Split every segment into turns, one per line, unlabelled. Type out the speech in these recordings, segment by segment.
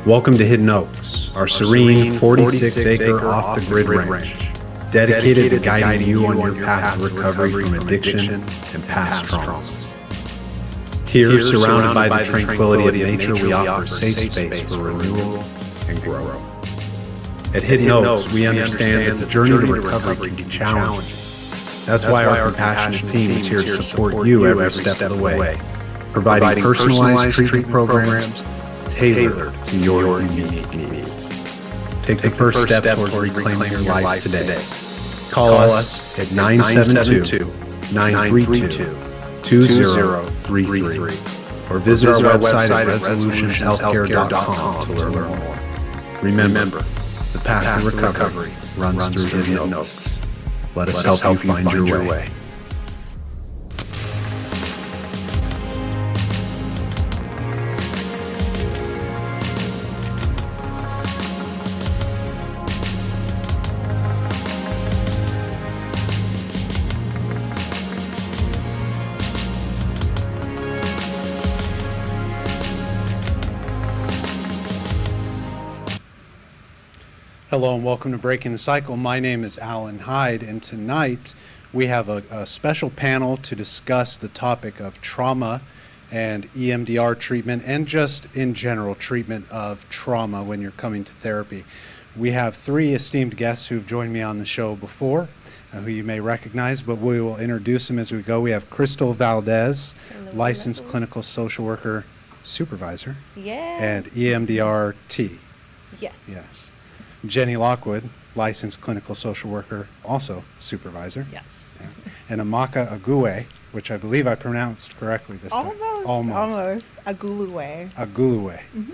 Welcome to Hidden Oaks, our serene 46-acre off-the-grid ranch, dedicated to guiding you on your path to recovery from addiction and past traumas. Here, surrounded by the tranquility of nature, we offer safe space for renewal and growth. At Hidden Oaks, we understand that the journey to recovery can be challenging. That's why our compassionate team is here to support you every step of the way, providing personalized treatment programs tailored to your unique needs. Take the first step towards reclaiming your life today. Call us at 972-932-2033 or visit our website at resolutionshealthcare.com to learn more. Remember, the path to recovery runs through Hidden Oaks. Let us help you find your way.
Hello and welcome to Breaking the Cycle. My name is Alan Hyde, and tonight we have a special panel to discuss the topic of trauma and EMDR treatment and just in general treatment of trauma when you're coming to therapy. We have three esteemed guests who've joined me on the show before, who you may recognize, but we will introduce them as we go. We have Crystal Valdez, licensed clinical social worker supervisor, and EMDR-T. Yes. Jenny Lockwood, licensed clinical social worker, also supervisor.
Yes.
Yeah. And Amaka Agulue, which I believe I pronounced correctly this time.
Almost. Agulue.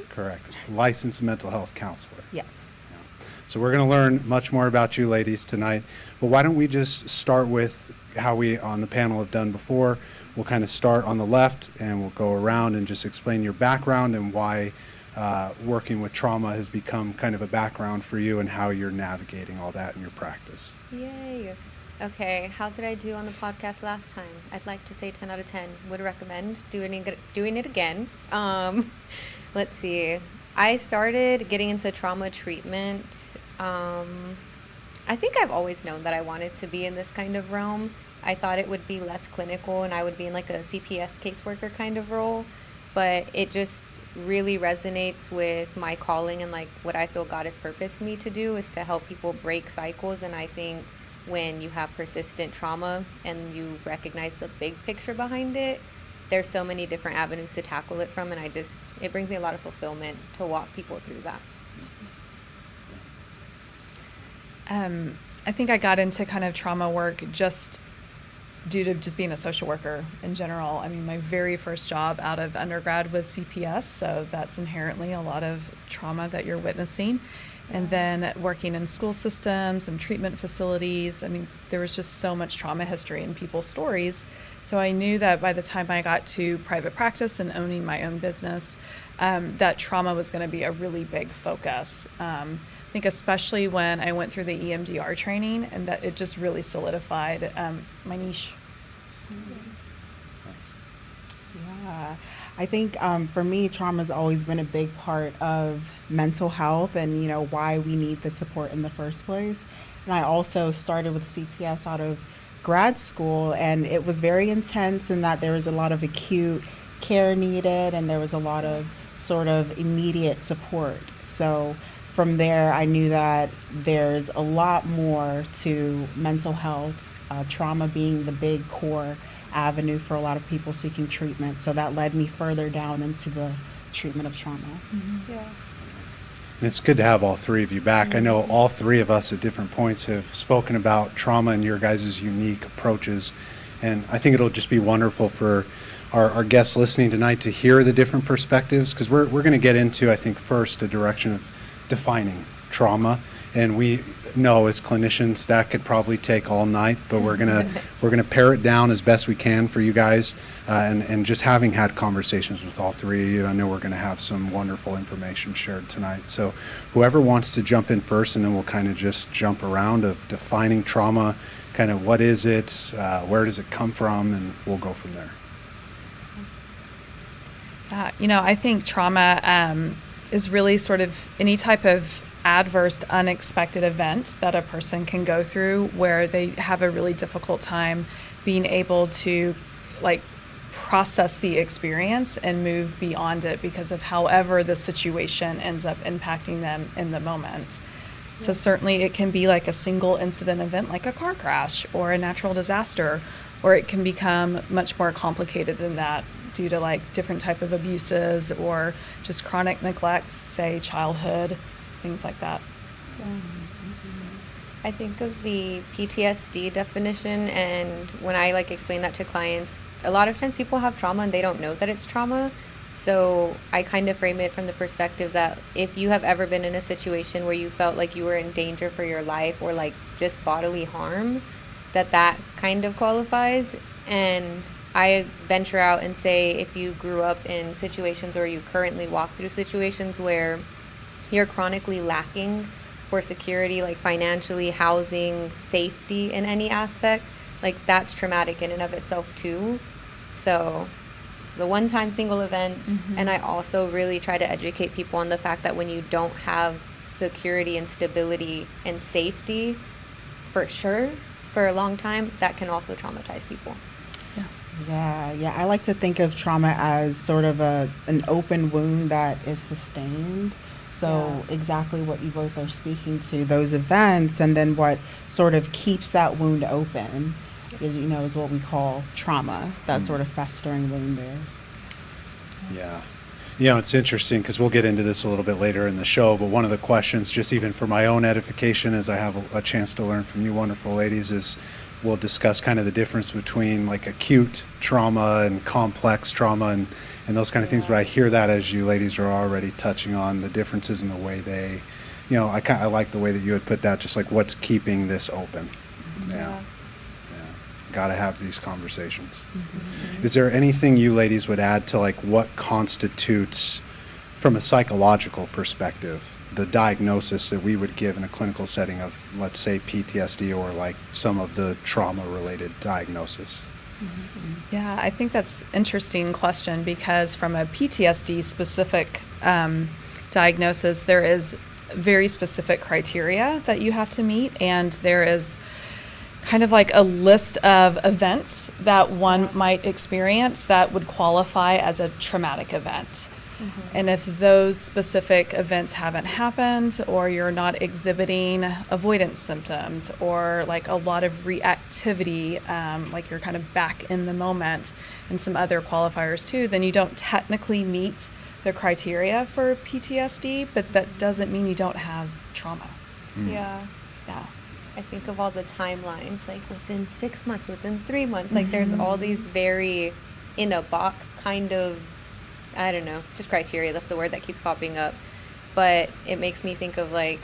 Correct. Licensed mental health counselor.
Yes.
Yeah. So we're going to learn much more about you ladies tonight, but why don't we just start with how we on the panel have done before. We'll kind of start on the left and we'll go around and just explain your background and why working with trauma has become kind of a background for you and how you're navigating all that in your practice.
Yay. Okay, how did I do on the podcast last time? I'd like to say 10 out of 10. Would recommend doing it again. Let's see. I started getting into trauma treatment. I think I've always known that I wanted to be in this kind of realm. I thought it would be less clinical and I would be in like a CPS caseworker kind of role. But it just really resonates with my calling and like what I feel God has purposed me to do is to help people break cycles. And I think when you have persistent trauma and you recognize the big picture behind it, there's so many different avenues to tackle it from. And it brings me a lot of fulfillment to walk people through that.
I think I got into kind of trauma work just due to just being a social worker in general. I mean, my very first job out of undergrad was CPS, so that's inherently a lot of trauma that you're witnessing. And then working in school systems and treatment facilities, I mean, there was just so much trauma history in people's stories. So I knew that by the time I got to private practice and owning my own business, that trauma was going to be a really big focus. I think especially when I went through the EMDR training, and that it just really solidified my niche.
Yeah, I think for me, trauma has always been a big part of mental health and, you know, why we need the support in the first place. And I also started with CPS out of grad school, and it was very intense in that there was a lot of acute care needed and there was a lot of sort of immediate support. So from there, I knew that there's a lot more to mental health, trauma being the big core avenue for a lot of people seeking treatment. So that led me further down into the treatment of trauma.
Mm-hmm. Yeah.
And it's good to have all three of you back. I know all three of us at different points have spoken about trauma and your guys' unique approaches. And I think it'll just be wonderful for our guests listening tonight to hear the different perspectives, because we're going to get into, I think, first a direction of defining trauma, and we know as clinicians that could probably take all night, but we're gonna pare it down as best we can for you guys, and just having had conversations with all three of you, I know we're gonna have some wonderful information shared tonight. So whoever wants to jump in first, and then we'll kind of just jump around of defining trauma, kind of what is it, where does it come from, and we'll go from there.
I think trauma is really sort of any type of adverse, unexpected event that a person can go through where they have a really difficult time being able to like process the experience and move beyond it because of however the situation ends up impacting them in the moment. So certainly it can be like a single incident event like a car crash or a natural disaster, or it can become much more complicated than that due to like different type of abuses or just chronic neglect, say childhood, things like that.
I think of the PTSD definition, and when I like explain that to clients, a lot of times people have trauma and they don't know that it's trauma. So I kind of frame it from the perspective that if you have ever been in a situation where you felt like you were in danger for your life or like just bodily harm, that kind of qualifies. And I venture out and say if you grew up in situations or you currently walk through situations where you're chronically lacking for security, like financially, housing, safety in any aspect, like that's traumatic in and of itself too. So the one-time single events, and I also really try to educate people on the fact that when you don't have security and stability and safety for sure for a long time, that can also traumatize people.
Yeah. I like to think of trauma as sort of an open wound that is sustained. So exactly what you both are speaking to, those events, and then what sort of keeps that wound open is, is what we call trauma, that sort of festering wound there.
Yeah. It's interesting because we'll get into this a little bit later in the show, but one of the questions, just even for my own edification, as I have a chance to learn from you wonderful ladies, is we'll discuss kind of the difference between like acute trauma and complex trauma and those kind of things. But I hear that as you ladies are already touching on the differences in the way they, I like the way that you had put that, just like what's keeping this open. Yeah. Got to have these conversations. Is there anything you ladies would add to like what constitutes, from a psychological perspective, the diagnosis that we would give in a clinical setting of, let's say, PTSD or like some of the trauma-related diagnosis?
Yeah, I think that's an interesting question because from a PTSD specific diagnosis, there is very specific criteria that you have to meet, and there is kind of like a list of events that one might experience that would qualify as a traumatic event. And if those specific events haven't happened, or you're not exhibiting avoidance symptoms or like a lot of reactivity, like you're kind of back in the moment, and some other qualifiers too, then you don't technically meet the criteria for PTSD, but that doesn't mean you don't have trauma.
Yeah. I think of all the timelines, like within 6 months, within 3 months, like there's all these very in a box kind of, I don't know, just criteria. That's the word that keeps popping up. But it makes me think of like,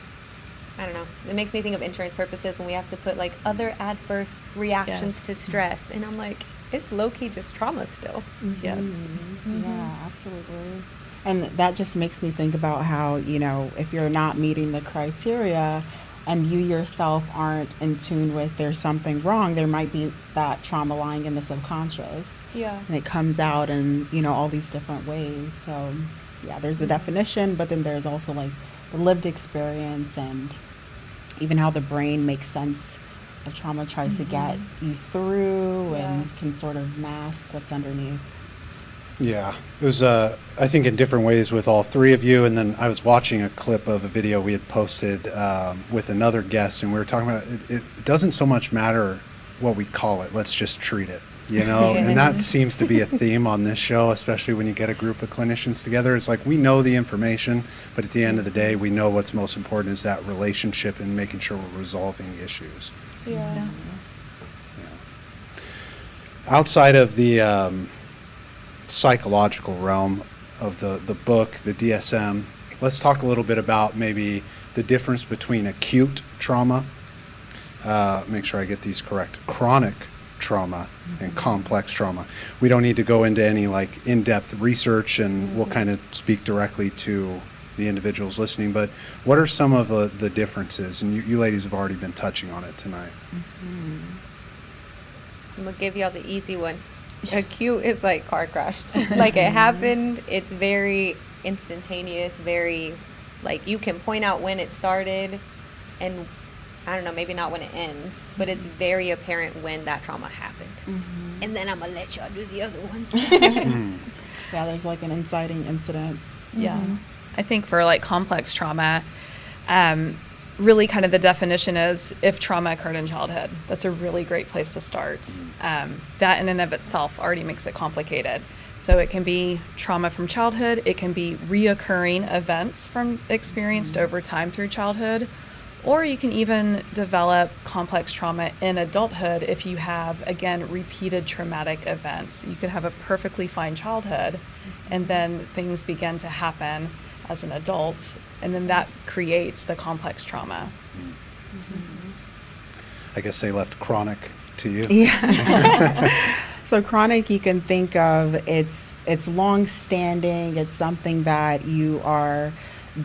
I don't know, it makes me think of insurance purposes when we have to put like other adverse reactions to stress. And I'm like, it's low-key just trauma still.
Yes.
Yeah, absolutely. And that just makes me think about how, if you're not meeting the criteria and you yourself aren't in tune with there's something wrong, there might be that trauma lying in the subconscious.
Yeah.
And it comes out in, all these different ways. So, there's a definition, but then there's also like the lived experience and even how the brain makes sense of trauma, tries to get you through and can sort of mask what's underneath.
Yeah, it was, I think, in different ways with all three of you. And then I was watching a clip of a video we had posted with another guest, and we were talking about it doesn't so much matter what we call it. Let's just treat it, And that seems to be a theme on this show, especially when you get a group of clinicians together. It's like we know the information, but at the end of the day, we know what's most important is that relationship and making sure we're resolving issues.
Yeah.
Outside of the psychological realm of the book, the DSM, let's talk a little bit about maybe the difference between acute trauma, make sure I get these correct, chronic trauma and complex trauma. We don't need to go into any like in-depth research, and we'll kind of speak directly to the individuals listening, but what are some of the differences? And you ladies have already been touching on it tonight.
I'm gonna give y'all the easy one. Acute is like car crash. Like it happened, it's very instantaneous, very, like, you can point out when it started, and I don't know, maybe not when it ends, but it's very apparent when that trauma happened. And then I'm gonna let y'all do the other ones.
Yeah, there's like an inciting incident.
Yeah. I think for like complex trauma, really kind of the definition is if trauma occurred in childhood. That's a really great place to start. That in and of itself already makes it complicated. So it can be trauma from childhood, it can be reoccurring events from experienced over time through childhood, or you can even develop complex trauma in adulthood if you have, again, repeated traumatic events. You could have a perfectly fine childhood, and then things begin to happen as an adult, and then that creates the complex trauma.
I guess they left chronic to you.
Yeah. So chronic, you can think of it's long-standing. It's something that you are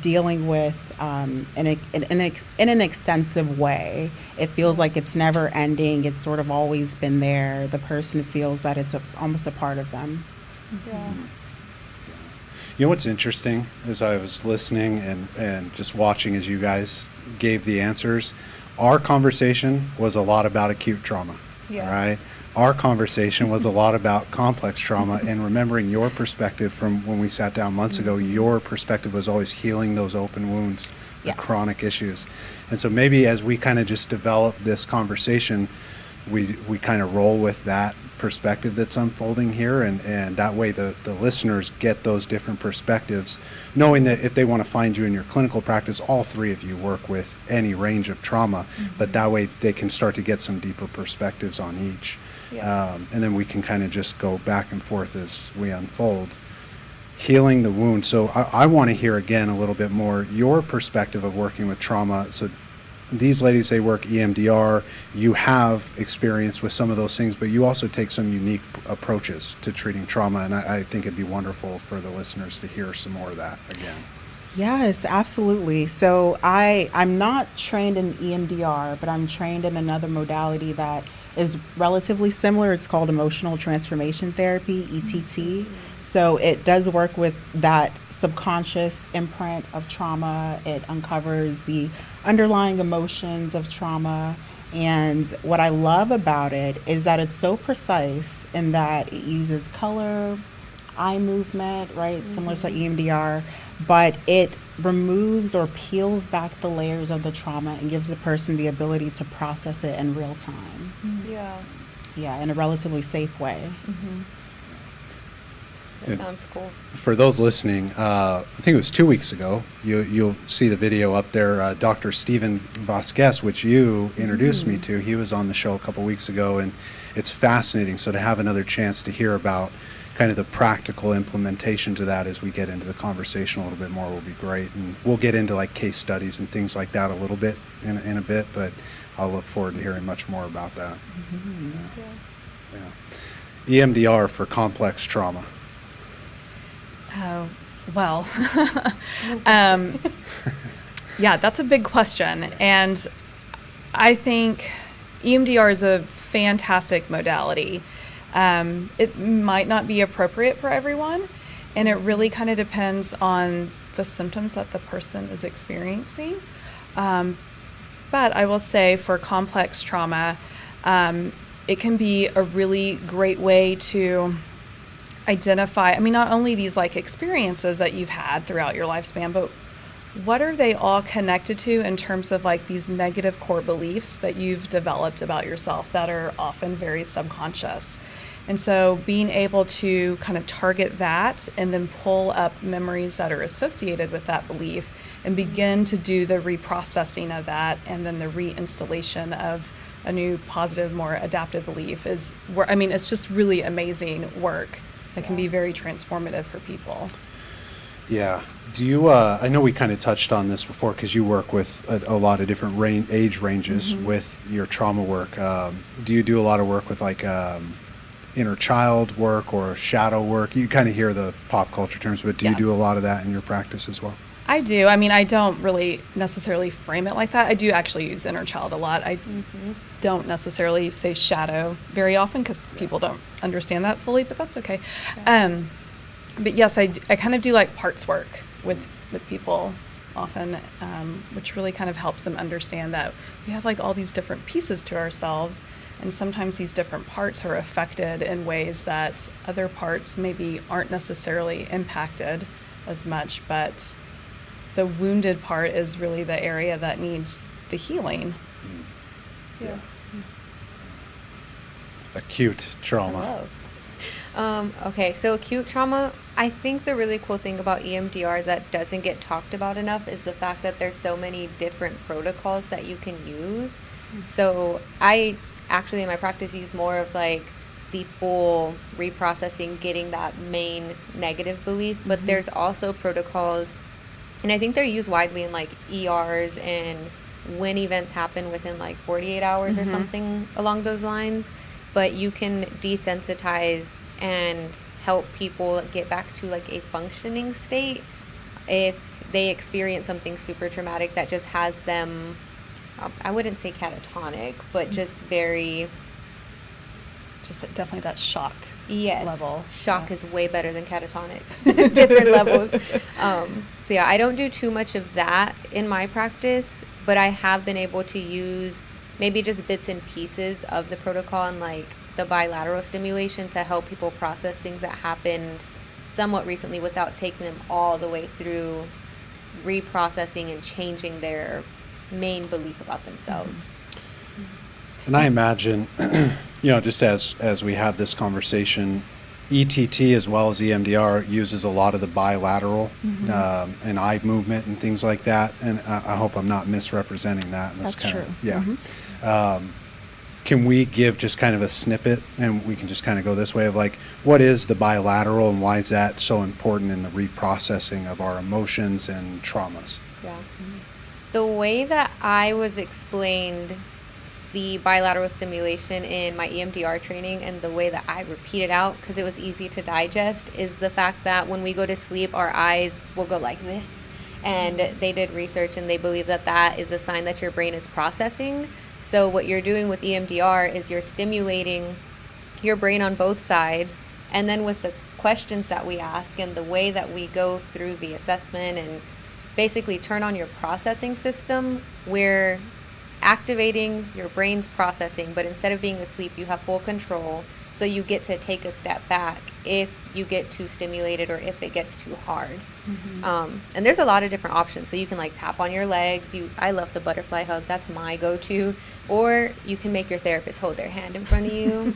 dealing with in an extensive way. It feels like it's never ending. It's sort of always been there. The person feels that it's almost a part of them.
Yeah.
You know what's interesting as I was listening and just watching as you guys gave the answers, our conversation was a lot about acute trauma.
Yeah.
All right. Our conversation was a lot about complex trauma, and remembering your perspective from when we sat down months ago. Your perspective was always healing those open wounds, the
Yes.
chronic issues. And so maybe as we kind of just develop this conversation, we kind of roll with that perspective that's unfolding here, and that way the listeners get those different perspectives, knowing that if they want to find you in your clinical practice, all three of you work with any range of trauma, but that way they can start to get some deeper perspectives on each.
Yeah.
And then we can kind of just go back and forth as we unfold. Healing the wound. So I want to hear again a little bit more your perspective of working with trauma. So these ladies, they work EMDR. You have experience with some of those things, but you also take some unique approaches to treating trauma. And I think it'd be wonderful for the listeners to hear some more of that again.
Yes, absolutely. So I'm not trained in EMDR, but I'm trained in another modality that is relatively similar. It's called emotional transformation therapy, ETT. So it does work with that subconscious imprint of trauma. It uncovers the underlying emotions of trauma. And what I love about it is that it's so precise in that it uses color, eye movement, right? Similar to EMDR, but it removes or peels back the layers of the trauma and gives the person the ability to process it in real time.
Yeah.
Yeah, in a relatively safe way.
That sounds cool.
For those listening, I think it was 2 weeks ago, you'll see the video up there, Dr. Stephen Vasquez, which you introduced me to. He was on the show a couple weeks ago, and it's fascinating. So to have another chance to hear about kind of the practical implementation to that as we get into the conversation a little bit more will be great. And we'll get into like case studies and things like that a little bit in a bit, but I'll look forward to hearing much more about that. Yeah. EMDR for complex trauma.
Oh, well, yeah, that's a big question. And I think EMDR is a fantastic modality. It might not be appropriate for everyone, and it really kind of depends on the symptoms that the person is experiencing. But I will say for complex trauma, it can be a really great way to identify, I mean, not only these like experiences that you've had throughout your lifespan, but what are they all connected to in terms of like these negative core beliefs that you've developed about yourself that are often very subconscious. And so being able to kind of target that and then pull up memories that are associated with that belief and begin to do the reprocessing of that and then the reinstallation of a new positive, more adaptive belief is where, I mean, it's just really amazing work that can be very transformative for people.
Yeah. Do you, I know we kind of touched on this before because you work with a lot of different age ranges with your trauma work. Do you do a lot of work with like inner child work or shadow work? You kind of hear the pop culture terms, but do you do a lot of that in your practice as well?
I do. I mean, I don't really necessarily frame it like that. I do actually use inner child a lot. I don't necessarily say shadow very often because people don't understand that fully, but that's okay. but yes, I kind of do like parts work with people often, which really kind of helps them understand that we have like all these different pieces to ourselves, and sometimes these different parts are affected in ways that other parts maybe aren't necessarily impacted as much, but the wounded part is really the area that needs the healing.
Yeah. Acute trauma.
Okay, so acute trauma, I think the really cool thing about EMDR that doesn't get talked about enough is the fact that there's so many different protocols that you can use. So I actually in my practice use more of like the full reprocessing, getting that main negative belief, but there's also protocols, and I think they're used widely in like ERs and when events happen within like 48 hours or something along those lines. But you can desensitize and help people get back to like a functioning state if they experience something super traumatic that just has them, I wouldn't say catatonic, but just very...
Just definitely that shock level.
Shock is way better than catatonic. Different levels. So yeah, I don't do too much of that in my practice, but I have been able to use maybe just bits and pieces of the protocol and like the bilateral stimulation to help people process things that happened somewhat recently without taking them all the way through reprocessing and changing their main belief about themselves.
And I imagine, just as we have this conversation, ETT as well as EMDR uses a lot of the bilateral and eye movement and things like that. And I hope I'm not misrepresenting that. And
That's
kinda,
true.
Yeah. Can we give just kind of a snippet, and we can just kind of go this way of like, what is the bilateral and why is that so important in the reprocessing of our emotions and traumas?
Yeah. The way that I was explained the bilateral stimulation in my EMDR training and the way that I repeat it out, because it was easy to digest, is the fact that when we go to sleep, our eyes will go like this. And they did research and they believe that that is a sign that your brain is processing. So what you're doing with EMDR is you're stimulating your brain on both sides. And then with the questions that we ask and the way that we go through the assessment and basically turn on your processing system, we're activating your brain's processing, but instead of being asleep, you have full control. So you get to take a step back if you get too stimulated or if it gets too hard. And there's a lot of different options. So you can like tap on your legs. I love the butterfly hug. That's my go-to. Or you can make your therapist hold their hand in front of you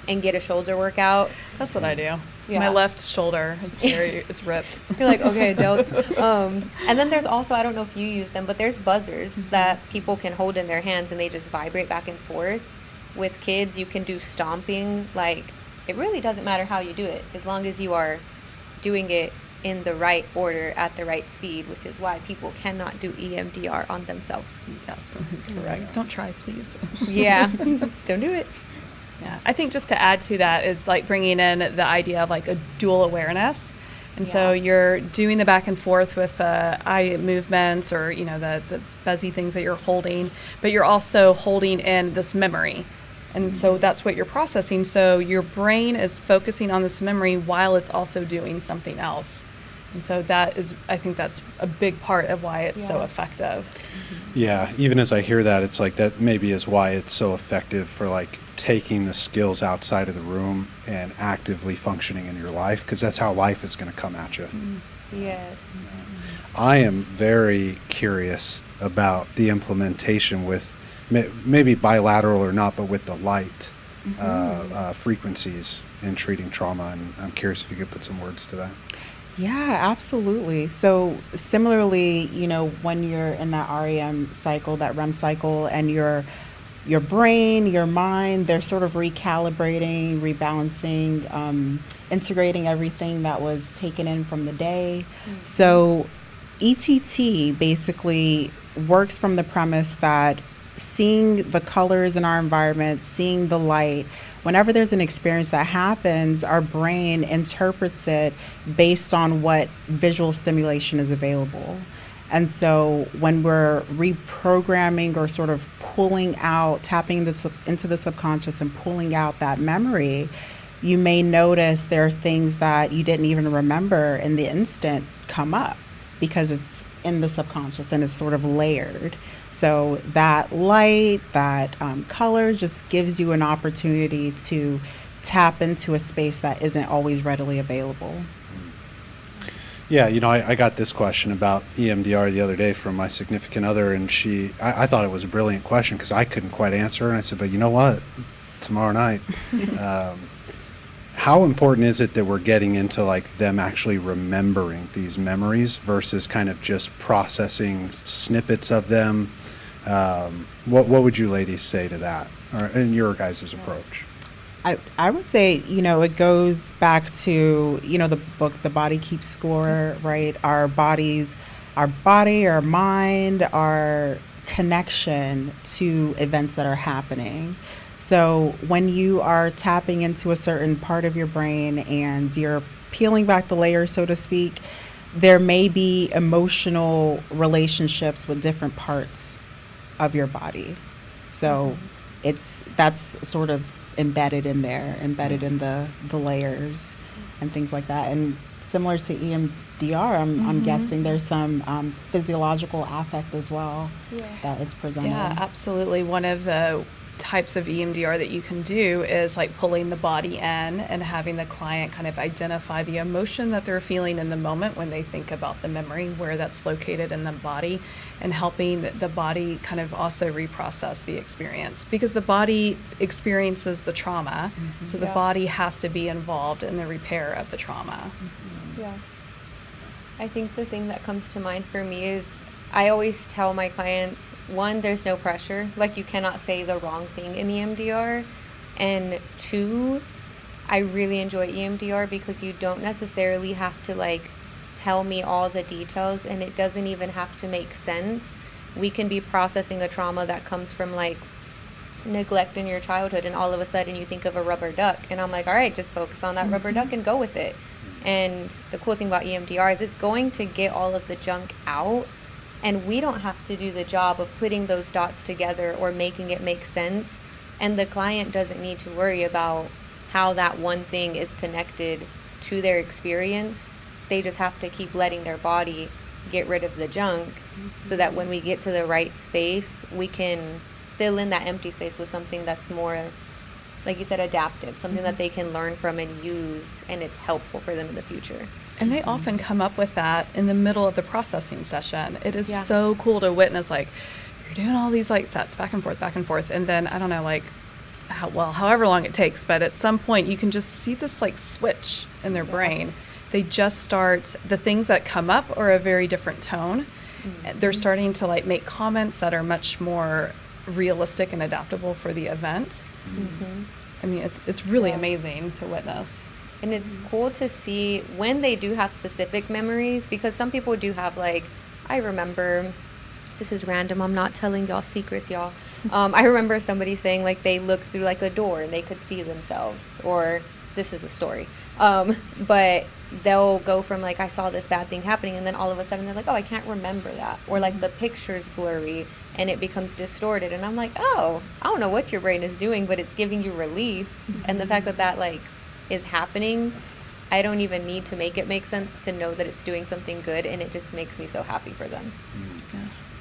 and get a shoulder workout.
That's what I do.
Yeah.
My left shoulder, it's ripped.
You're like, okay, don't. And then there's also, I don't know if you use them, but there's buzzers that people can hold in their hands and they just vibrate back and forth. With kids, you can do stomping. Like, it really doesn't matter how you do it, as long as you are doing it in the right order at the right speed, which is why people cannot do EMDR on themselves.
Yes, correct. Don't try, please.
Yeah, don't do it.
Yeah, I think just to add to that is like bringing in the idea of like a dual awareness. And so you're doing the back and forth with eye movements or, the buzzy things that you're holding, but you're also holding in this memory. And so that's what you're processing. So your brain is focusing on this memory while it's also doing something else. And so I think that's a big part of why it's so effective.
Yeah, even as I hear that, it's like that maybe is why it's so effective for like taking the skills outside of the room and actively functioning in your life, because that's how life is going to come at you.
Yes.
I am very curious about the implementation with maybe bilateral or not, but with the light frequencies in treating trauma. And I'm curious if you could put some words to that.
Yeah, absolutely. So similarly, when you're in that REM cycle, that REM cycle, and your brain, your mind, they're sort of recalibrating, rebalancing, integrating everything that was taken in from the day. So ETT basically works from the premise that seeing the colors in our environment, seeing the light, whenever there's an experience that happens, our brain interprets it based on what visual stimulation is available. And so when we're reprogramming or sort of pulling out, tapping into the subconscious and pulling out that memory, you may notice there are things that you didn't even remember in the instant come up because it's in the subconscious and it's sort of layered. So that light, that color just gives you an opportunity to tap into a space that isn't always readily available.
Yeah, I got this question about EMDR the other day from my significant other, and I thought it was a brilliant question because I couldn't quite answer, and I said, but you know what? Tomorrow night. How important is it that we're getting into like them actually remembering these memories versus kind of just processing snippets of them? What would you ladies say to that, or in your guys' approach?
I would say, it goes back to, the book, The Body Keeps Score, right? Our body, our mind, our connection to events that are happening. So when you are tapping into a certain part of your brain and you're peeling back the layer, so to speak, there may be emotional relationships with different parts of your body. So that's sort of embedded in the layers and things like that. And similar to EMDR, I'm guessing there's some physiological affect as well that is presented.
Yeah, absolutely. One of the types of EMDR that you can do is like pulling the body in and having the client kind of identify the emotion that they're feeling in the moment when they think about the memory, where that's located in the body, and helping the body kind of also reprocess the experience, because the body experiences the trauma. So the body has to be involved in the repair of the trauma.
Yeah. I think the thing that comes to mind for me is I always tell my clients, one, there's no pressure. Like, you cannot say the wrong thing in EMDR. And two, I really enjoy EMDR because you don't necessarily have to, like, tell me all the details, and it doesn't even have to make sense. We can be processing a trauma that comes from, like, neglect in your childhood, and all of a sudden you think of a rubber duck. And I'm like, all right, just focus on that rubber duck and go with it. And the cool thing about EMDR is it's going to get all of the junk out. And we don't have to do the job of putting those dots together or making it make sense. And the client doesn't need to worry about how that one thing is connected to their experience. They just have to keep letting their body get rid of the junk so that when we get to the right space, we can fill in that empty space with something that's more, like you said, adaptive, something that they can learn from and use, and it's helpful for them in the future.
And they often come up with that in the middle of the processing session. It is so cool to witness, like, you're doing all these like sets back and forth. And then, I don't know, like, however long it takes, but at some point you can just see this like switch in their brain. They just start, the things that come up are a very different tone. They're starting to like make comments that are much more realistic and adaptable for the event. I mean, it's really amazing to witness.
And it's cool to see when they do have specific memories, because some people do have, like, I remember, this is random, I'm not telling y'all secrets, y'all. I remember somebody saying, like, they looked through, like, a door and they could see themselves, or this is a story. But they'll go from, like, I saw this bad thing happening, and then all of a sudden they're like, oh, I can't remember that. Or, like, the picture's blurry and it becomes distorted. And I'm like, oh, I don't know what your brain is doing, but it's giving you relief. And the fact that that, like, is happening, I don't even need to make it make sense to know that it's doing something good, and it just makes me so happy for them.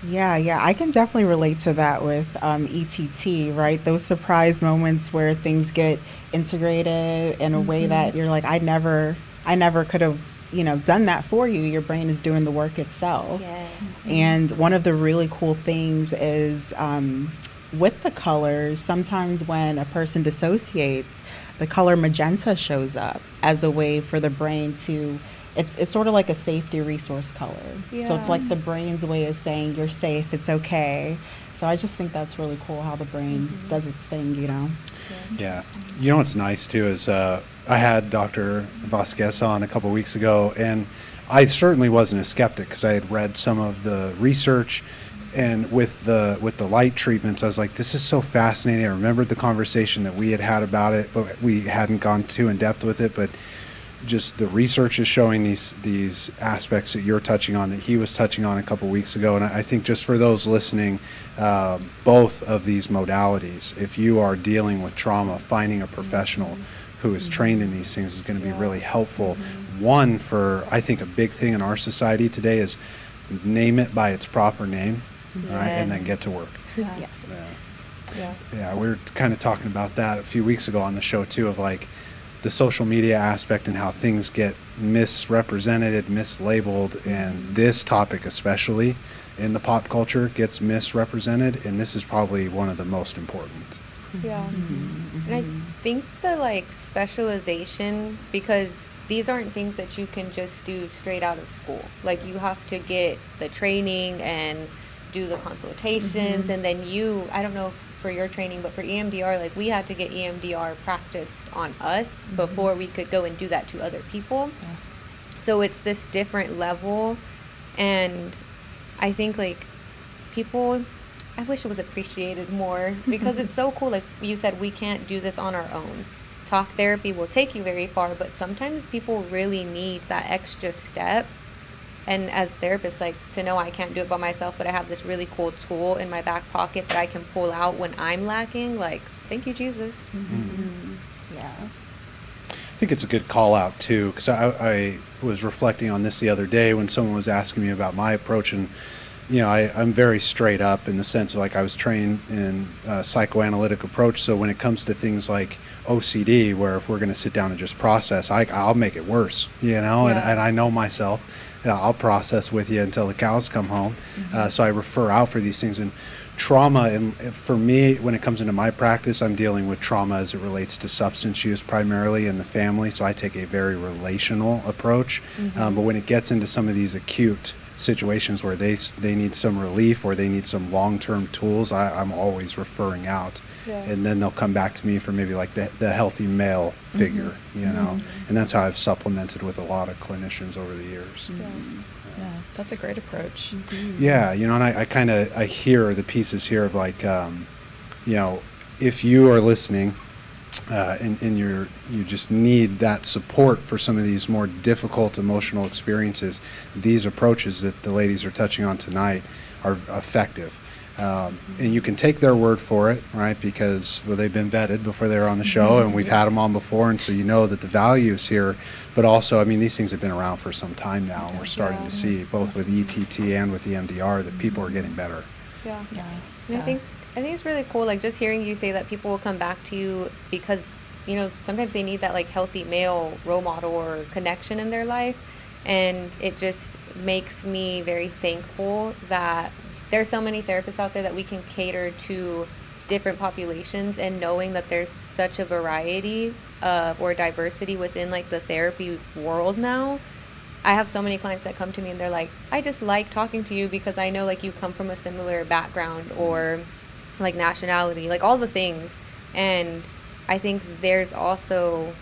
Yeah, I can definitely relate to that with ETT, right? Those surprise moments where things get integrated in a way that you're like, I never could have, done that for you. Your brain is doing the work itself.
Yes.
And one of the really cool things is with the colors, sometimes when a person dissociates, the color magenta shows up as a way for the brain to, it's sort of like a safety resource color. So it's like the brain's way of saying you're safe, it's okay. So I just think that's really cool how the brain does its thing,
Yeah. What's nice too is I had Dr. Vasquez on a couple weeks ago, and I certainly wasn't a skeptic because I had read some of the research. And with the light treatments, I was like, this is so fascinating. I remembered the conversation that we had about it, but we hadn't gone too in depth with it. But just the research is showing these aspects that you're touching on, that he was touching on a couple weeks ago. And I think just for those listening, both of these modalities, if you are dealing with trauma, finding a professional who is trained in these things is going to be really helpful. One, for I think a big thing in our society today is name it by its proper name, right, and then get to work.
Yes.
Yeah, we were kind of talking about that a few weeks ago on the show too, of like the social media aspect and how things get misrepresented, mislabeled, and this topic especially in the pop culture gets misrepresented, and this is probably one of the most important.
Yeah. And I think the like specialization, because these aren't things that you can just do straight out of school. Like you have to get the training and do the consultations, and then I don't know for your training, but for EMDR, like we had to get EMDR practiced on us before we could go and do that to other people. So it's this different level, and I think like people, I wish it was appreciated more, because it's so cool. Like you said, we can't do this on our own. Talk therapy will take you very far, but sometimes people really need that extra step. And as therapists, like to know I can't do it by myself, but I have this really cool tool in my back pocket that I can pull out when I'm lacking. Like, thank you, Jesus.
Yeah.
I think it's a good call out too, because I was reflecting on this the other day when someone was asking me about my approach, and you know, I'm very straight up in the sense of like I was trained in a psychoanalytic approach. So when it comes to things like OCD, where if we're going to sit down and just process, I'll make it worse, you know, and I know myself. I'll process with you until the cows come home. So I refer out for these things. And trauma, and for me, when it comes into my practice, I'm dealing with trauma as it relates to substance use primarily in the family. So I take a very relational approach. But when it gets into some of these acute situations where they need some relief or they need some long-term tools, I'm always referring out. And then they'll come back to me for maybe like the healthy male figure, you know, and that's how I've supplemented with a lot of clinicians over the years.
Yeah, that's a great approach.
Yeah, you know, and I hear the pieces here of like, you know, if you are listening and you just need that support for some of these more difficult emotional experiences, these approaches that the ladies are touching on tonight are effective. And you can take their word for it, right? Because they've been vetted before they were on the show, and we've had them on before, and so you know that the value is here. But also, I mean, these things have been around for some time now, and we're starting to see both with ETT and with EMDR that people are getting better.
Yes.
And I think it's really cool, like just hearing you say that people will come back to you because, you know, sometimes they need that like healthy male role model or connection in their life, and it just makes me very thankful that there's so many therapists out there that we can cater to different populations, and knowing that there's such a variety or diversity within like the therapy world now. I have so many clients that come to me and they're like, I just like talking to you because I know like you come from a similar background or like nationality, like all the things. And I think there's also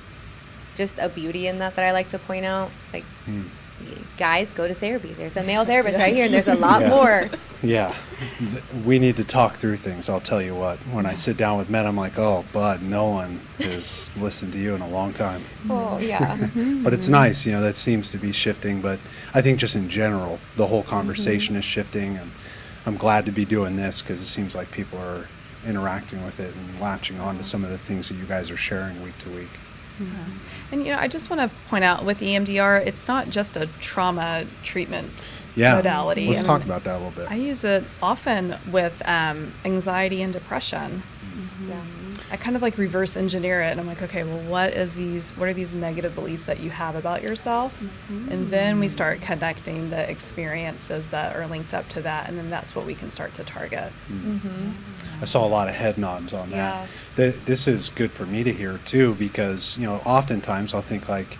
just a beauty in that I like to point out. Like, guys, go to therapy. There's a male therapist right here, and there's a lot more.
Yeah, we need to talk through things. I'll tell you what, when I sit down with men, I'm like, oh, bud, no one has listened to you in a long time.
Oh, yeah.
But it's nice, you know, that seems to be shifting. But I think just in general, the whole conversation is shifting, and I'm glad to be doing this because it seems like people are interacting with it and latching on to some of the things that you guys are sharing week to week.
And, you know, I just want to point out with EMDR, it's not just a trauma treatment modality.
Let's talk about that a little bit.
I use it often with anxiety and depression. I kind of like reverse engineer it, and I'm like, okay, well, what are these negative beliefs that you have about yourself? And then we start connecting the experiences that are linked up to that, and then that's what we can start to target.
I saw a lot of head nods on that. This is good for me to hear too, because, you know, oftentimes I'll think like,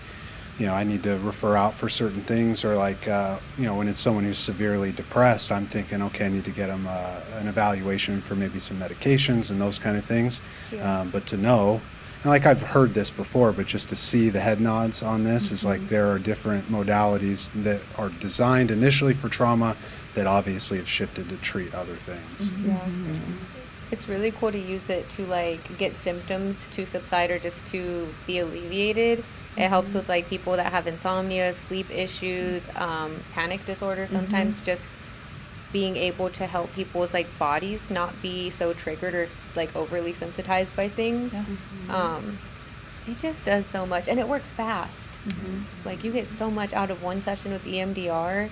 you know, I need to refer out for certain things, or like, you know, when it's someone who's severely depressed, I'm thinking, okay, I need to get them an evaluation for maybe some medications and those kind of things. But to know, and like I've heard this before, but just to see the head nods on this is like there are different modalities that are designed initially for trauma that obviously have shifted to treat other things.
It's really cool to use it to like get symptoms to subside or just to be alleviated. It helps with like people that have insomnia, sleep issues, panic disorder. Sometimes just being able to help people's like bodies not be so triggered or like overly sensitized by things. It just does so much, and it works fast. Like, you get so much out of one session with EMDR.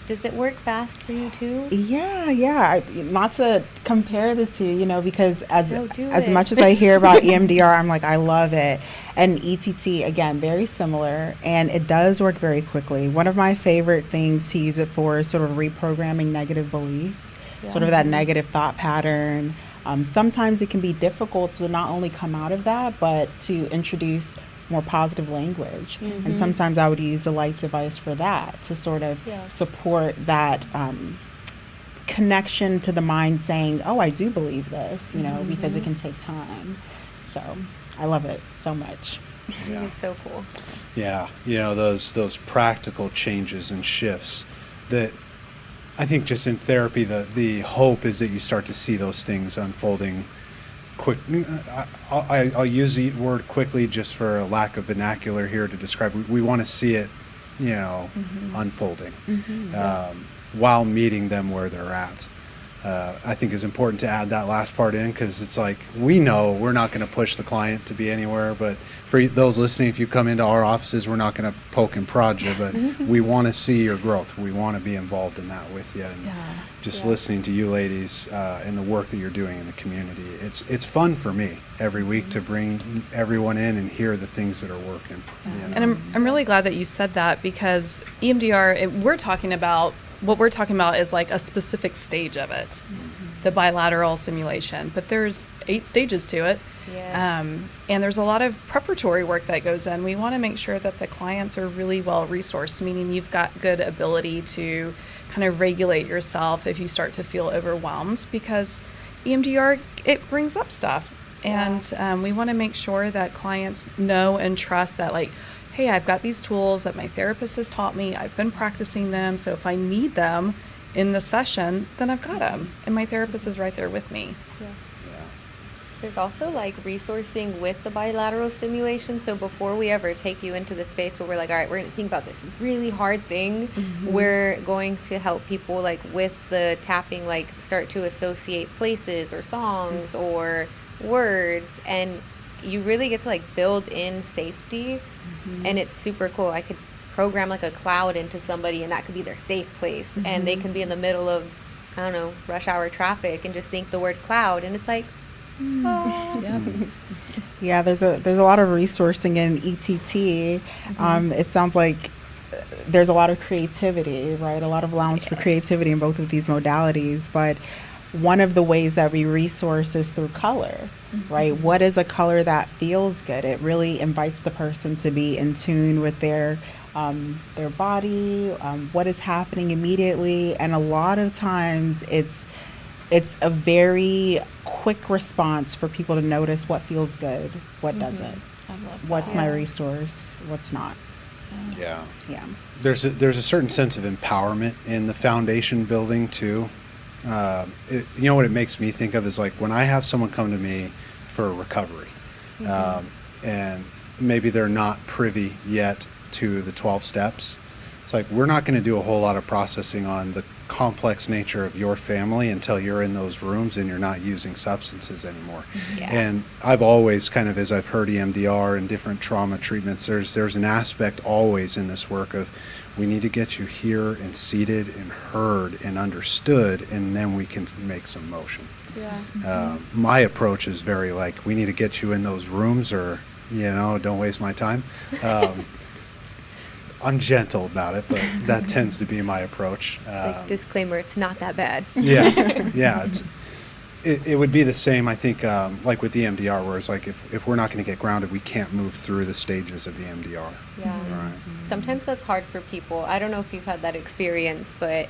Does it work fast for you too?
Yeah. Not to compare the two, because as
it.
much as I hear about EMDR, I'm like, I love it. And ETT, again, very similar, and it does work very quickly. One of my favorite things to use it for is sort of reprogramming negative beliefs, sort of that negative thought pattern. Sometimes it can be difficult to not only come out of that, but to introduce more positive language. And sometimes I would use a light device for that to sort of support that connection to the mind saying, oh, I do believe this, because it can take time. So I love it so much.
Yeah. It's so cool.
Yeah, those practical changes and shifts that I think just in therapy, the hope is that you start to see those things unfolding quick. I'll use the word quickly just for a lack of vernacular here to describe. We want to see it, unfolding while meeting them where they're at. I think is important to add that last part in, because it's like, we know we're not going to push the client to be anywhere, but for those listening, if you come into our offices, we're not going to poke and prod you, but we want to see your growth. We want to be involved in that with you. And just listening to you ladies and the work that you're doing in the community, it's fun for me every week to bring everyone in and hear the things that are working.
And I'm really glad that you said that, because EMDR, what we're talking about is like a specific stage of it, the bilateral simulation, but there's 8 stages to it. And there's a lot of preparatory work that goes in. We want to make sure that the clients are really well resourced, meaning you've got good ability to kind of regulate yourself if you start to feel overwhelmed, because EMDR, it brings up stuff. And we want to make sure that clients know and trust that, like, hey, I've got these tools that my therapist has taught me. I've been practicing them. So if I need them in the session, then I've got them. And my therapist is right there with me.
There's also like resourcing with the bilateral stimulation. So before we ever take you into the space where we're like, all right, we're going to think about this really hard thing, we're going to help people like with the tapping, like start to associate places or songs or words. And you really get to like build in safety. And it's super cool. I could program like a cloud into somebody, and that could be their safe place. And they can be in the middle of, I don't know, rush hour traffic and just think the word cloud. And it's like,
Yeah, there's a lot of resourcing in ETT. It sounds like there's a lot of creativity, right? A lot of allowance for creativity in both of these modalities. But one of the ways that we resource is through color, right? What is a color that feels good? It really invites the person to be in tune with their body, what is happening immediately. And a lot of times it's a very quick response for people to notice what feels good, what doesn't, what's my resource, what's not.
Yeah. There's a certain sense of empowerment in the foundation building too. You know what it makes me think of is like when I have someone come to me for recovery, and maybe they're not privy yet to the 12 steps. It's like, we're not going to do a whole lot of processing on the complex nature of your family until you're in those rooms and you're not using substances anymore. And I've always kind of, as I've heard EMDR and different trauma treatments, there's an aspect always in this work of, we need to get you here and seated and heard and understood, and then we can make some motion. My approach is very like, we need to get you in those rooms, or don't waste my time. I'm gentle about it, but that tends to be my approach.
It's like, disclaimer, it's not that bad.
It would be the same, I think, like with EMDR, where it's like, if we're not going to get grounded, we can't move through the stages of EMDR. Right.
Sometimes that's hard for people. I don't know if you've had that experience, but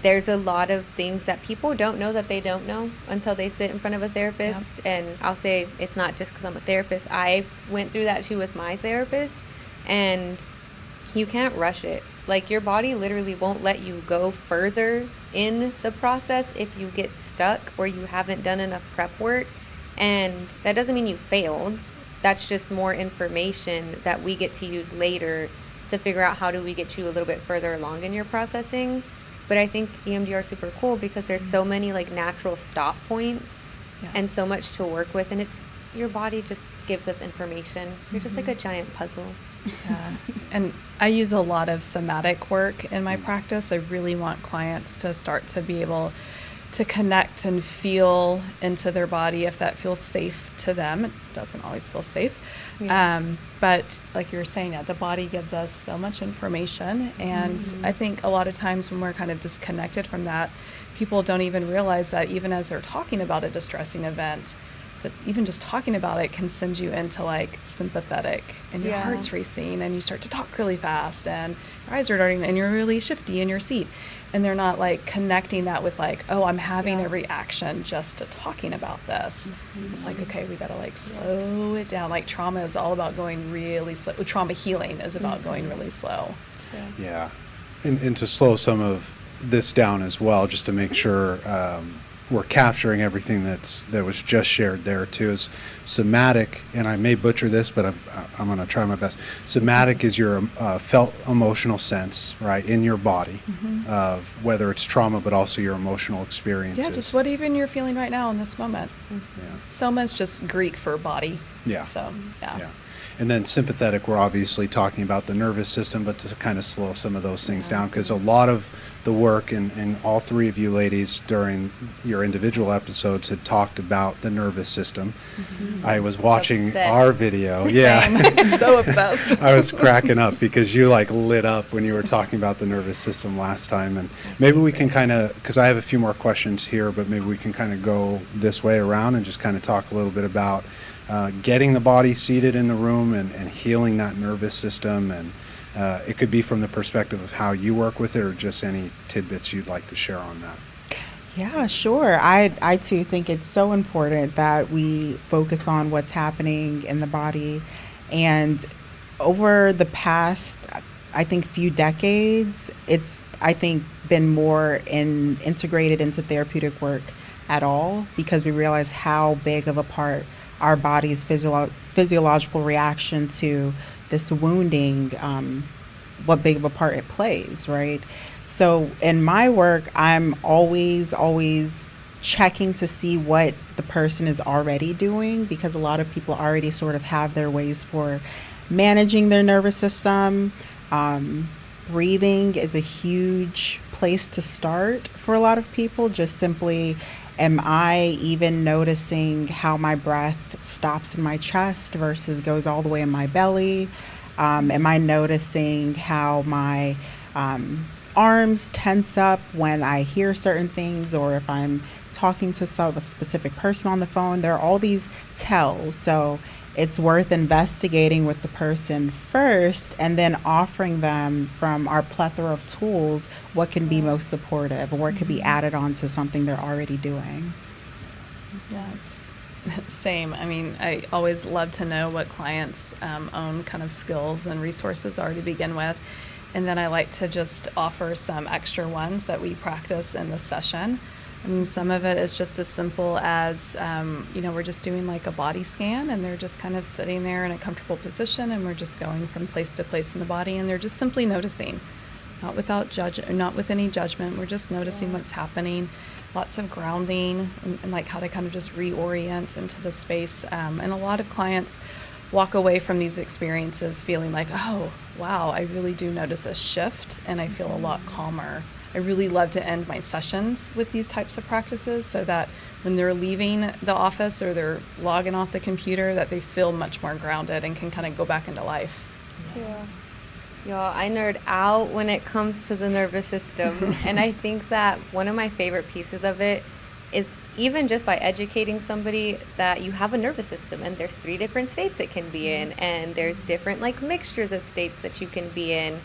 there's a lot of things that people don't know that they don't know until they sit in front of a therapist. And I'll say, it's not just because I'm a therapist. I went through that too with my therapist, and you can't rush it. Like, your body literally won't let you go further in the process if you get stuck or you haven't done enough prep work. And that doesn't mean you failed. That's just more information that we get to use later to figure out how do we get you a little bit further along in your processing. But I think EMDR is super cool because there's so many like natural stop points and so much to work with, and it's your body just gives us information. You're just like a giant puzzle.
Yeah. And I use a lot of somatic work in my practice. I really want clients to start to be able to connect and feel into their body if that feels safe to them. It doesn't always feel safe.
Yeah.
But like you were saying, the body gives us so much information. And I think a lot of times when we're kind of disconnected from that, people don't even realize that even as they're talking about a distressing event, that even just talking about it can send you into like sympathetic, and your heart's racing and you start to talk really fast and your eyes are darting and you're really shifty in your seat. And they're not like connecting that with like, oh, I'm having a reaction just to talking about this. It's like, okay, we got to like slow it down. Like trauma is all about going really slow. Trauma healing is about going really slow.
Yeah. And to slow some of this down as well, just to make sure we're capturing everything that was just shared there too, is somatic, and I may butcher this, but I'm going to try my best. Somatic is your felt emotional sense, right, in your body of whether it's trauma, but also your emotional experiences.
Yeah, just what even you're feeling right now in this moment.
Yeah.
Soma's just Greek for body.
Yeah.
So,
Yeah. And then sympathetic, we're obviously talking about the nervous system, but to kind of slow some of those things down, because a lot of the work, and all three of you ladies during your individual episodes had talked about the nervous system. I was watching
Obsessed.
our video. Yeah.
so obsessed.
I was cracking up because you like lit up when you were talking about the nervous system last time. And maybe we can kind of, because I have a few more questions here, but maybe we can kind of go this way around and just kind of talk a little bit about getting the body seated in the room and healing that nervous system. And it could be from the perspective of how you work with it, or just any tidbits you'd like to share on that.
Yeah, sure. I too think it's so important that we focus on what's happening in the body. And over the past, I think, few decades, it's, I think, been more integrated into therapeutic work at all, because we realize how big of a part our body's physiological reaction to this wounding, what big of a part it plays, right? So in my work, I'm always checking to see what the person is already doing, because a lot of people already sort of have their ways for managing their nervous system. Breathing is a huge place to start for a lot of people. Just simply, am I even noticing how my breath stops in my chest versus goes all the way in my belly? Am I noticing how my arms tense up when I hear certain things, or if I'm talking to a specific person on the phone? There are all these tells. So it's worth investigating with the person first, and then offering them from our plethora of tools what can be most supportive, or what could be added on to something they're already doing.
Yeah, same. I mean, I always love to know what clients' own kind of skills and resources are to begin with. And then I like to just offer some extra ones that we practice in the session. I mean, some of it is just as simple as, we're just doing like a body scan, and they're just kind of sitting there in a comfortable position, and we're just going from place to place in the body, and they're just simply noticing, not with any judgment. We're just noticing what's happening. Lots of grounding and like how to kind of just reorient into the space. And a lot of clients walk away from these experiences feeling like, oh, wow, I really do notice a shift, and I feel a lot calmer. I really love to end my sessions with these types of practices, so that when they're leaving the office or they're logging off the computer, that they feel much more grounded and can kind of go back into life.
Yeah. Y'all, I nerd out when it comes to the nervous system. And I think that one of my favorite pieces of it is even just by educating somebody that you have a nervous system, and there's 3 different states it can be in, and there's different like mixtures of states that you can be in.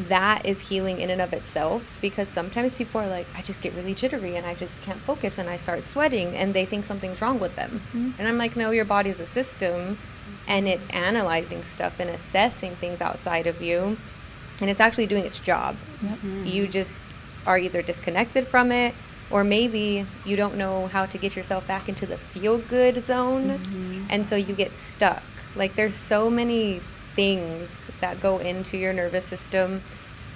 That is healing in and of itself, because sometimes people are like, I just get really jittery and I just can't focus and I start sweating, and they think something's wrong with them. And I'm like, no, your body's a system, and it's analyzing stuff and assessing things outside of you, and it's actually doing its job. You just are either disconnected from it, or maybe you don't know how to get yourself back into the feel-good zone, and so you get stuck. Like, there's so many things that go into your nervous system,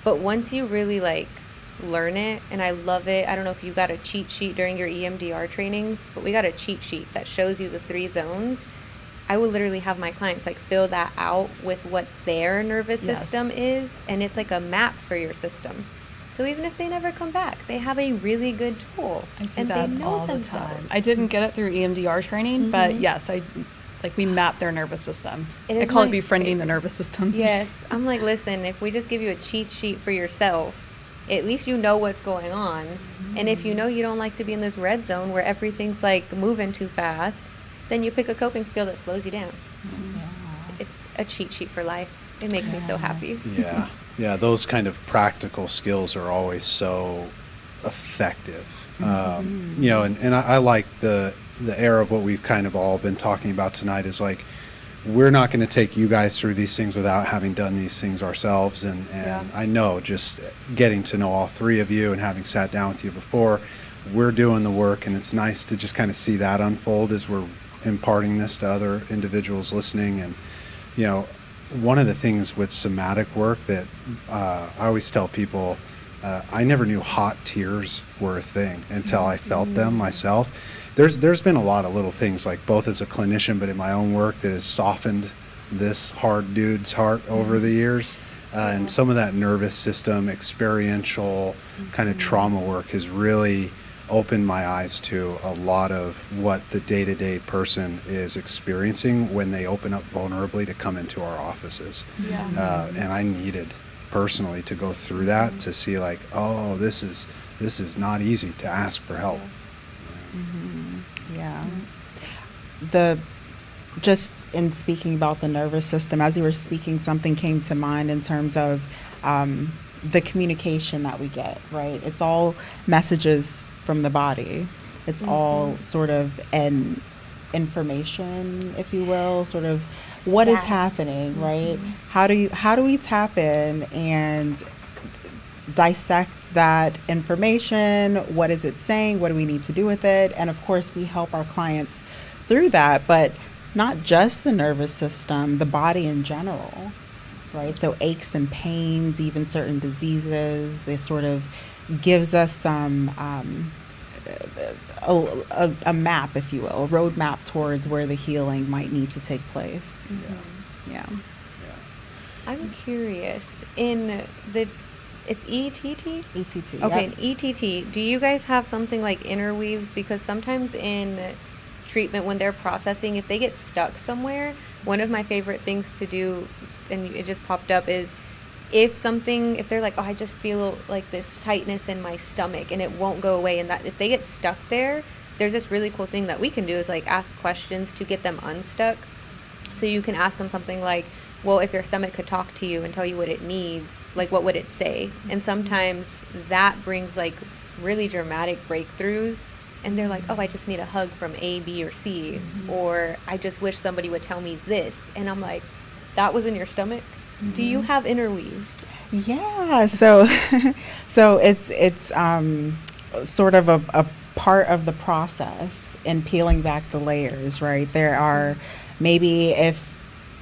but once you really like learn it, and I love it. I don't know if you got a cheat sheet during your EMDR training, but we got a cheat sheet that shows you the 3 zones, I will literally have my clients like fill that out with what their nervous
Yes.
system is, and it's like a map for your system. So even if they never come back, they have a really good tool,
I do
and
that
they know
all the
themselves.
time. I didn't get it through EMDR training, but
Mhm.
yes, we map their nervous system.
It
I
is
call it
my
befriending the
favorite.
nervous system.
Yes, I'm like, listen, if we just give you a cheat sheet for yourself, at least you know what's going on. And if you know you don't like to be in this red zone where everything's like moving too fast, then you pick a coping skill that slows you down. It's a cheat sheet for life. It makes me so happy.
Yeah, yeah, those kind of practical skills are always so effective. You know, and I like the air of what we've kind of all been talking about tonight is like, we're not going to take you guys through these things without having done these things ourselves. And
Yeah.
I know just getting to know all three of you and having sat down with you before, we're doing the work, and it's nice to just kind of see that unfold as we're imparting this to other individuals listening. And, you know, one of the things with somatic work that I always tell people, I never knew hot tears were a thing until I felt them myself. There's been a lot of little things, like both as a clinician but in my own work, that has softened this hard dude's heart over the years. And some of that nervous system, experiential kind of trauma work has really opened my eyes to a lot of what the day-to-day person is experiencing when they open up vulnerably to come into our offices.
Yeah.
And I needed personally to go through that to see like, oh, this is not easy to ask for help.
Yeah. Just in speaking about the nervous system, as you were speaking, something came to mind in terms of the communication that we get, right? It's all messages from the body. It's all sort of an information, if you will, sort of what is happening, right? How do we tap in and dissect that information? What is it saying? What do we need to do with it? And of course, we help our clients through that, but not just the nervous system, the body in general, right? So aches and pains, even certain diseases, it sort of gives us some a map, if you will, a roadmap towards where the healing might need to take place. Yeah.
I'm curious, it's ETT?
ETT.
Okay,
Yep.
in ETT, do you guys have something like interweaves? Because sometimes in treatment, when they're processing, if they get stuck somewhere, one of my favorite things to do, and it just popped up, is if they're like, oh, I just feel like this tightness in my stomach and it won't go away, and that if they get stuck there's this really cool thing that we can do is like ask questions to get them unstuck. So you can ask them something like, well, if your stomach could talk to you and tell you what it needs, like what would it say? And sometimes that brings like really dramatic breakthroughs, and they're like, oh, I just need a hug from A, B, or C, or I just wish somebody would tell me this. And I'm like, that was in your stomach? Do you have interweaves?
Yeah, so it's sort of a part of the process in peeling back the layers, right? There are maybe if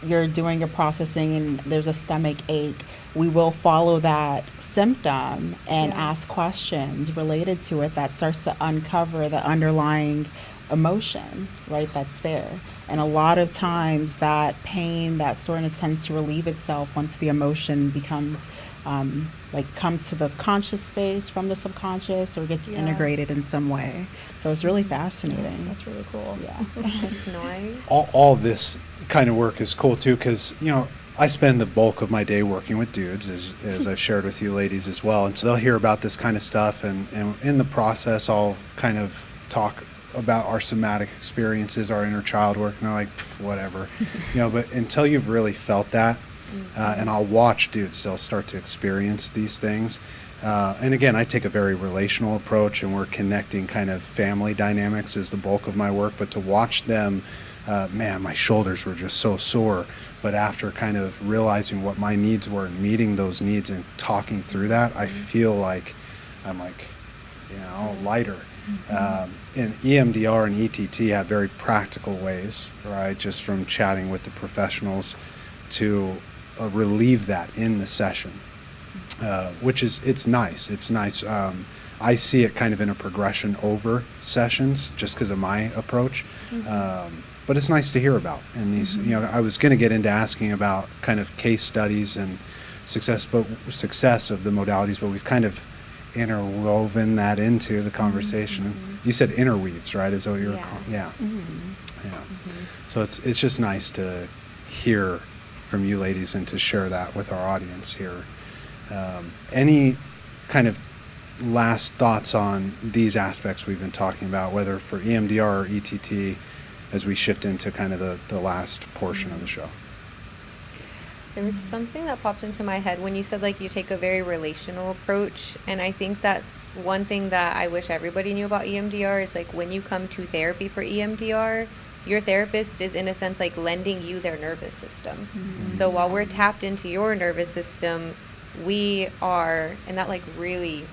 you're doing your processing and there's a stomach ache, we will follow that symptom and ask questions related to it that starts to uncover the underlying emotion, right, that's there. And a lot of times that pain, that soreness tends to relieve itself once the emotion becomes comes to the conscious space from the subconscious or gets integrated in some way. So it's really fascinating.
That's really cool.
Yeah.
That's nice.
All this kind of work is cool too, because I spend the bulk of my day working with dudes, as I've shared with you ladies as well, and so they'll hear about this kind of stuff, and in the process I'll kind of talk about our somatic experiences, our inner child work, and they're like, whatever, but until you've really felt that, and I'll watch dudes, they'll start to experience these things. And again, I take a very relational approach, and we're connecting kind of family dynamics is the bulk of my work, but to watch them, man, my shoulders were just so sore. But after kind of realizing what my needs were and meeting those needs and talking through that, I feel like I'm like, lighter. And EMDR and ETT have very practical ways, right? Just from chatting with the professionals to relieve that in the session, which it's nice. It's nice. I see it kind of in a progression over sessions just because of my approach. but it's nice to hear about. And these, you know, I was going to get into asking about kind of case studies and success of the modalities, but we've kind of interwoven that into the conversation. You said interweaves, right? Is that what you were calling? Yeah. Yeah. So it's just nice to hear from you ladies and to share that with our audience here. Any kind of last thoughts on these aspects we've been talking about, whether for EMDR or ETT, as we shift into kind of the last portion of the show?
There was something that popped into my head when you said like you take a very relational approach, and I think that's one thing that I wish everybody knew about EMDR is like when you come to therapy for EMDR, your therapist is in a sense like lending you their nervous system. So while we're tapped into your nervous system, we are, and that like really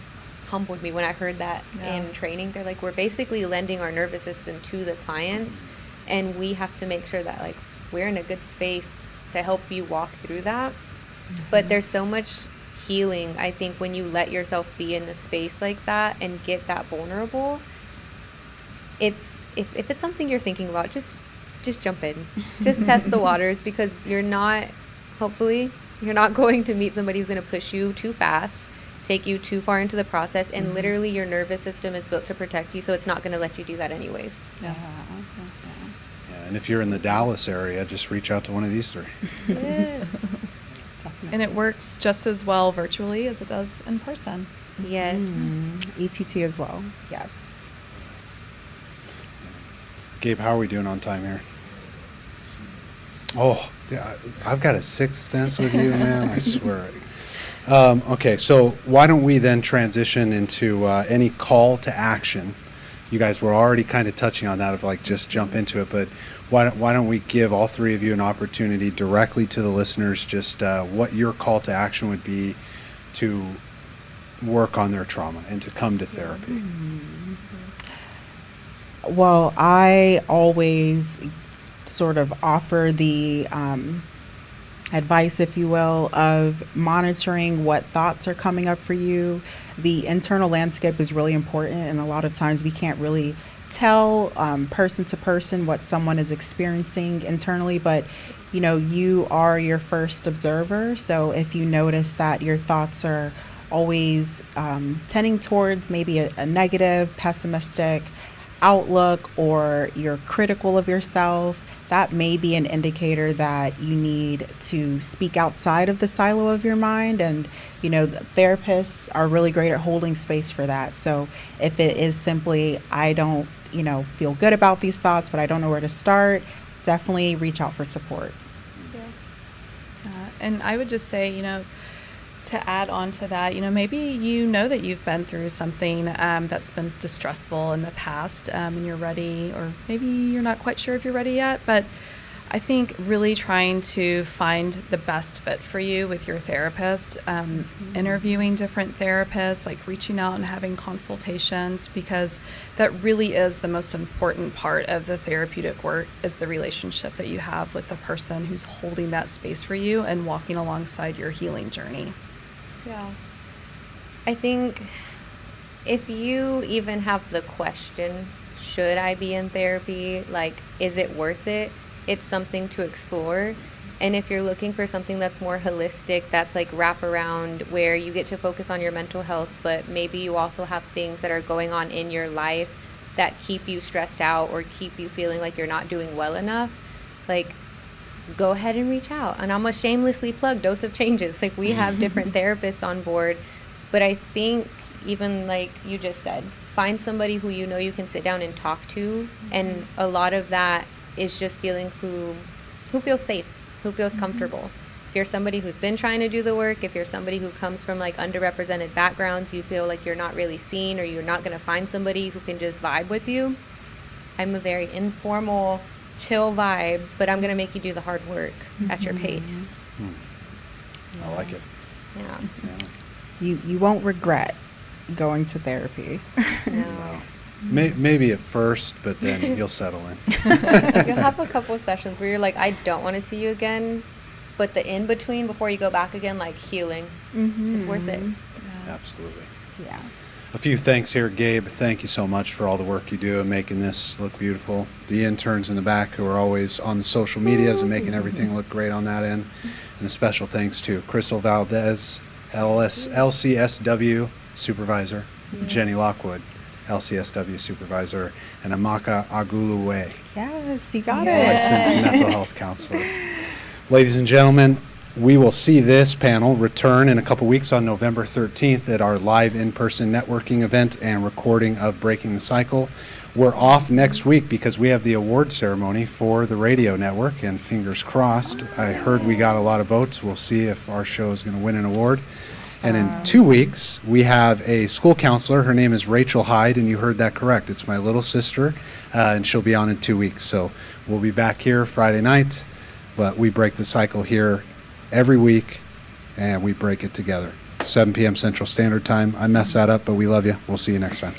humbled me when I heard that in training. They're like, we're basically lending our nervous system to the clients, and we have to make sure that like we're in a good space to help you walk through that. But there's so much healing, I think, when you let yourself be in a space like that and get that vulnerable. It's if it's something you're thinking about, just jump in. Just test the waters, because you're not going to meet somebody who's going to push you too fast, take you too far into the process, and literally your nervous system is built to protect you, so it's not going to let you do that anyways.
Yeah, and if you're in the Dallas area, just reach out to one of these three.
Yes.
And it works just as well virtually as it does in person.
Yes.
ETT as well. Yes.
Gabe, how are we doing on time here? Oh, I've got a sixth sense with you, man. I swear it. Okay, so why don't we then transition into any call to action? You guys were already kind of touching on that of like just jump into it, but why don't we give all three of you an opportunity directly to the listeners, just what your call to action would be to work on their trauma and to come to therapy?
Well, I always sort of offer the advice, if you will, of monitoring what thoughts are coming up for you. The internal landscape is really important, and a lot of times we can't really tell person to person what someone is experiencing internally, but you know, you are your first observer. So if you notice that your thoughts are always tending towards maybe a negative, pessimistic outlook, or you're critical of yourself, that may be an indicator that you need to speak outside of the silo of your mind. And, you know, therapists are really great at holding space for that. So if it is simply, I don't, you know, feel good about these thoughts, but I don't know where to start, definitely reach out for support.
And I would just say, you know, to add on to that, you know, maybe you know that you've been through something that's been distressful in the past, and you're ready, or maybe you're not quite sure if you're ready yet, but I think really trying to find the best fit for you with your therapist, interviewing different therapists, like reaching out and having consultations, because that really is the most important part of the therapeutic work, is the relationship that you have with the person who's holding that space for you and walking alongside your healing journey.
Yeah. I think if you even have the question, should I be in therapy? Like, is it worth it? It's something to explore. And if you're looking for something that's more holistic, that's like wraparound, where you get to focus on your mental health, but maybe you also have things that are going on in your life that keep you stressed out or keep you feeling like you're not doing well enough, like, go ahead and reach out. And I'm gonna shamelessly plug Dose of Changes. Like, we have different therapists on board, but I think even like you just said, find somebody who you know you can sit down and talk to. And a lot of that is just feeling who feels safe, who feels comfortable. If you're somebody who's been trying to do the work, if you're somebody who comes from like underrepresented backgrounds, you feel like you're not really seen, or you're not gonna find somebody who can just vibe with you. I'm a very informal, chill vibe, but I'm going to make you do the hard work at your pace.
I like it.
Yeah.
You won't regret going to therapy.
No.
Maybe at first, but then you'll settle in.
You'll have a couple sessions where you're like, I don't want to see you again, but the in between before you go back again, like healing, it's worth it.
Absolutely.
Yeah.
A few thanks here, Gabe. Thank you so much for all the work you do and making this look beautiful. The interns in the back who are always on the social medias and making everything look great on that end. And a special thanks to Crystal Valdez, LCSW supervisor, Jenny Lockwood, LCSW supervisor, and Amaka Agulue,
Yes, you got
licensed mental health counselor. Ladies and gentlemen, we will see this panel return in a couple weeks on November 13th at our live in-person networking event and recording of Breaking the Cycle. We're off next week because we have the award ceremony for the radio network, and fingers crossed. I heard we got a lot of votes. We'll see if our show is going to win an award. And in 2 weeks, we have a school counselor. Her name is Rachel Hyde, and you heard that correct. It's my little sister, and she'll be on in 2 weeks. So we'll be back here Friday night, but we break the cycle here every week, and we break it together. 7 p.m. Central Standard Time. I messed that up, but we love you. We'll see you next time.